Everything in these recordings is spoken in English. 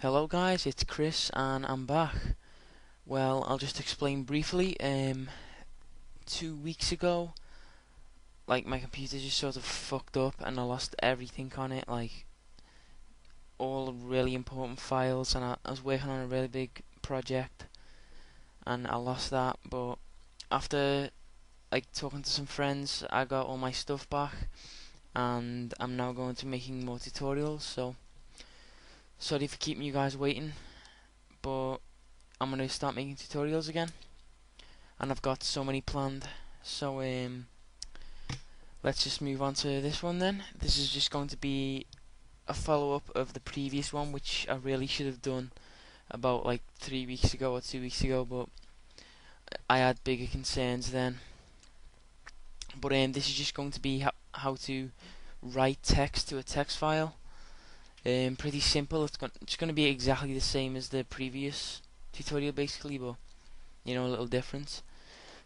Hello guys, it's Chris and I'm back. Well, I'll just explain briefly. 2 weeks ago, my computer just sort of fucked up and I lost everything on it, like all really important files, and I was working on a really big project and I lost that. But after talking to some friends, I got all my stuff back and I'm now going to making more tutorials. So sorry for keeping you guys waiting, but I'm gonna start making tutorials again. And I've got so many planned. So let's just move on to this one then. This is just going to be a follow-up of the previous one, which I really should have done about 3 weeks ago or 2 weeks ago, but I had bigger concerns then. But this is just going to be how to write text to a text file. Pretty simple. It's going to be exactly the same as the previous tutorial basically, but a little different.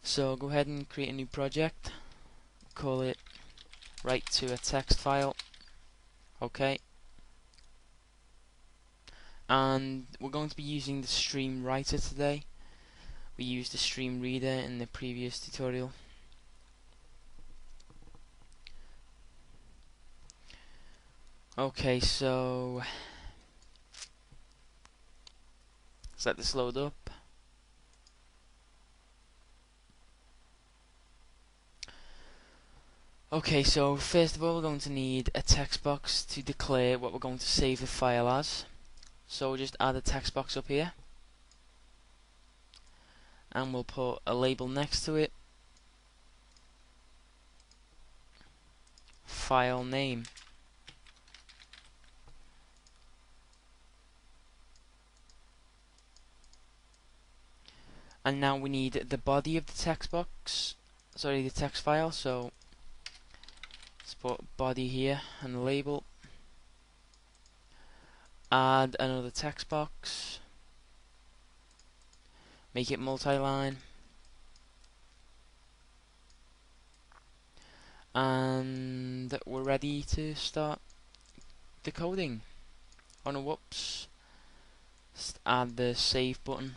So go ahead and create a new project. Call it write to a text file. Okay. And we're going to be using the stream writer today. We used the stream reader in the previous tutorial. Okay, so let's let this load up. Okay, so first of all we're going to need a text box to declare what we're going to save the file as. So we'll just add a text box up here and we'll put a label next to it. File name. And now we need the body of the text box, the text file, so let's put body here and the label. Add another text box, make it multi-line, and we're ready to start decoding. Oh no, whoops. Just add the save button.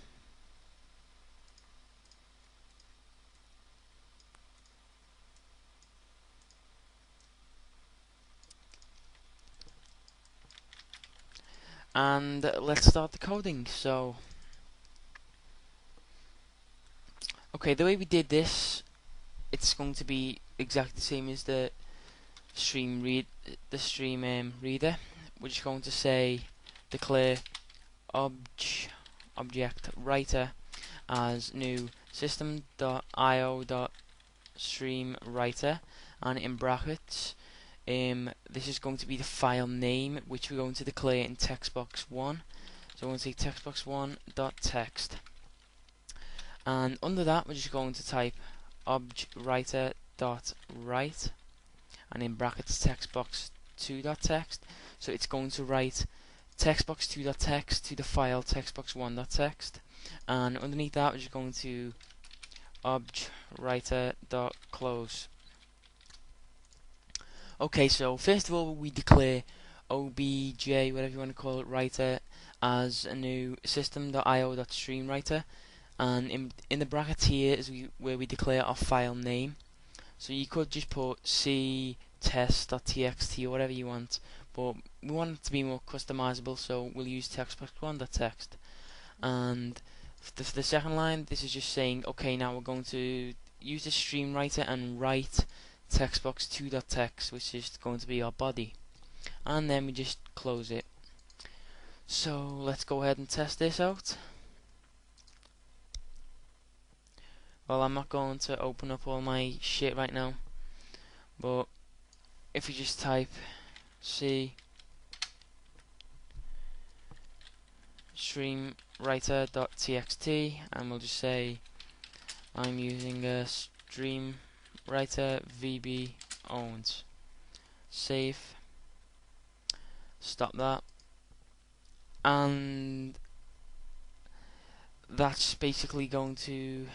And let's start decoding. So okay, the way we did this, it's going to be exactly the same as the stream reader. We're just going to say declare object writer as new system.io.stream writer, and in brackets this is going to be the file name, which we're going to declare in text box 1. So we're going to say text box 1.text, and under that we're just going to type objWriter.write, and in brackets text box 2.text. So it's going to write textbox2.text to the file textbox1.text, and underneath that we're just going to objWriter.close. Okay, so first of all we declare obj, whatever you want to call it, writer as a new system.io.stream writer, and in the brackets here is where we declare our file name. So you could just put c test.txt or whatever you want, but we want it to be more customizable, so we'll use textbox1.text. And for the second line, this is just saying, okay, now we're going to use the stream writer and write textbox2.text, which is going to be our body, and then we just close it. So let's go ahead and test this out. Well, I'm not going to open up all my shit right now, but if you just type c streamwriter.txt and we'll just say I'm using a stream writer VB owns. Save. Stop that. And that's basically going to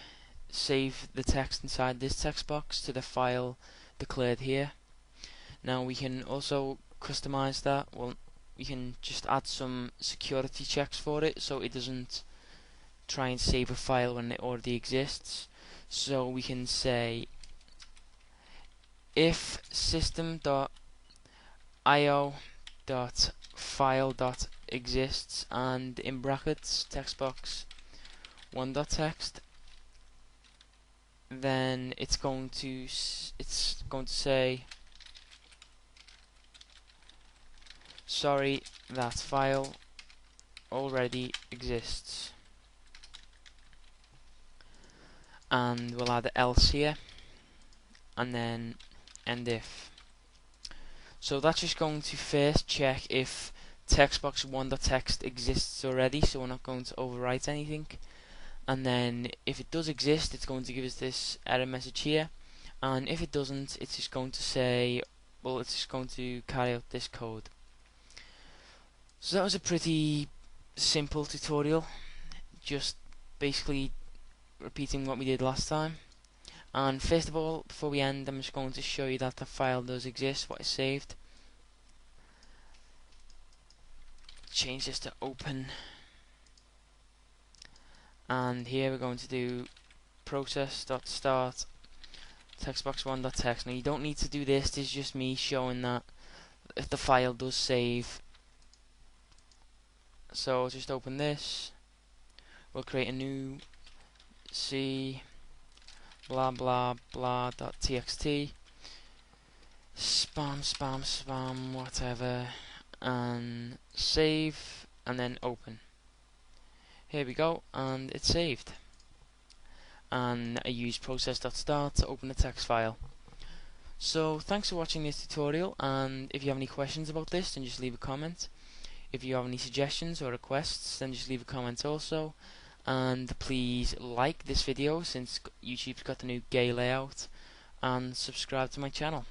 save the text inside this text box to the file declared here. Now we can also customize that. Well, we can just add some security checks for it so it doesn't try and save a file when it already exists. So we can say if system.io.file.exists and in brackets text box 1.txt, then it's going to say sorry, that file already exists, and we'll add else here and then end if. So that's just going to first check if textbox1.txt exists already, so we're not going to overwrite anything. And then if it does exist, it's going to give us this error message here, and if it doesn't, it's just going to say, well, it's just going to carry out this code. So that was a pretty simple tutorial, just basically repeating what we did last time. And first of all, before we end, I'm just going to show you that the file does exist, what is saved. Change this to open, and here we're going to do process.start textbox1.txt. Now you don't need to do this, this is just me showing that if the file does save. So just open this, we'll create a new C blah blah blah .txt, spam whatever, and save, and then open. Here we go, and it's saved. And I use process.start to open the text file. So thanks for watching this tutorial, and if you have any questions about this, then just leave a comment. If you have any suggestions or requests, then just leave a comment also. And please like this video since YouTube's got the new gay layout, and subscribe to my channel.